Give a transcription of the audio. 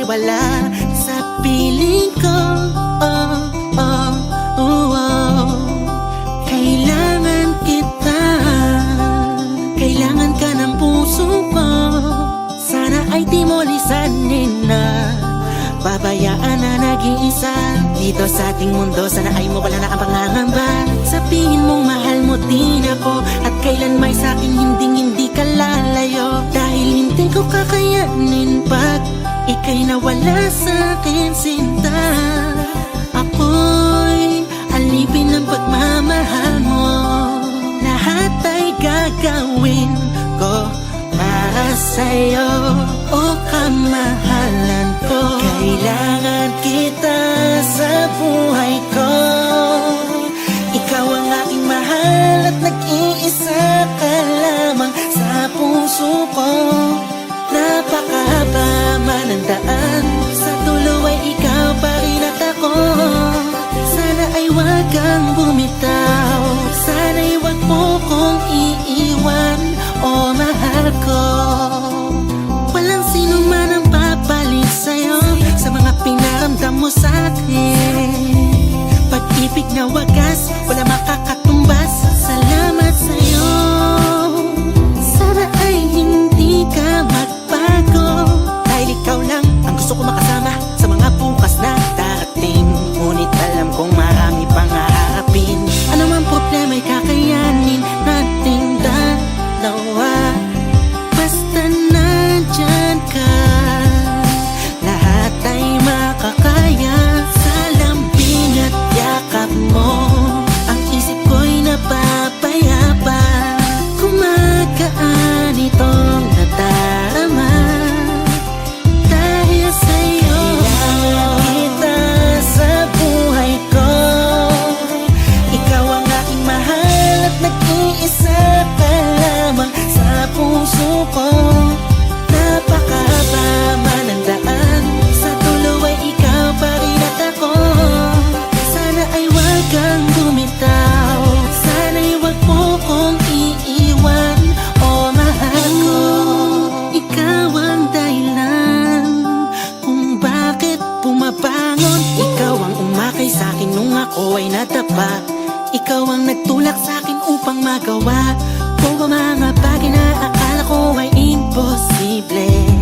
wala sa piling ko. Oh, oh, oh, oh. Kailangan kita, kailangan ka ng puso ko. Sana ay di mo lisanin na babayaan na nag-iisa dito sa ating mundo. Sana ay mawala na ang pangangamba. Sabihin mong mahal mo din ako at kailan may sa'kin hindi ka lalayo. Dahil hindi ko kakayanin pag ika'y nawala sa'kin, sinta. Ako'y alipin ng pagmamahal mo. Lahat ay gagawin ko para sa'yo, o kamahalan ko. Kailangan kita sa buhay ko. Ikaw ang aking mahal at nag-iisa ka lamang sa puso ko. Napakahaba man ang daan, sa dulo ay ikaw pa rin at ako. Sana ay wag kang bumitaw, sana'y wag mo kong iiwan, o mahal ko. Walang sino man ang papalit sa'yo sa mga pinaramdam mo sa'kin. Pag-ibig na wagas, wala makakatumbas. Salamat sa'yo. Sana ay hindi ka magbago, dahil ikaw lang ang gusto ko makasama sa mga bukas na darating. Ngunit alam kong marami pang haharapin. Ano man problema'y kakayanin nating dalawa. Basta nandyan ka, lahat ay makakaya. Sa lambing at yakap mo, ang isip ko'y napapayapa. Kumagaan itong nadarama dahil sa'yo. Kailangan kita sa buhay ko. Ikaw ang aking mahal at nag-iisa ka lamang sa puso ko. Napakahaba man ang daan, sa dulo ay ikaw pa rin at ako. Sana ay wag kang bumitaw, sana'y wag mo kong iiwan, o mahal ko. Ikaw ang dahilan kung bakit bumabangon. Ikaw ang umakay sa'kin nung ako ay nadapa. Ikaw ang nagtulak sa'kin upang magawa ko ang mga bagay na akala ko ay imposible.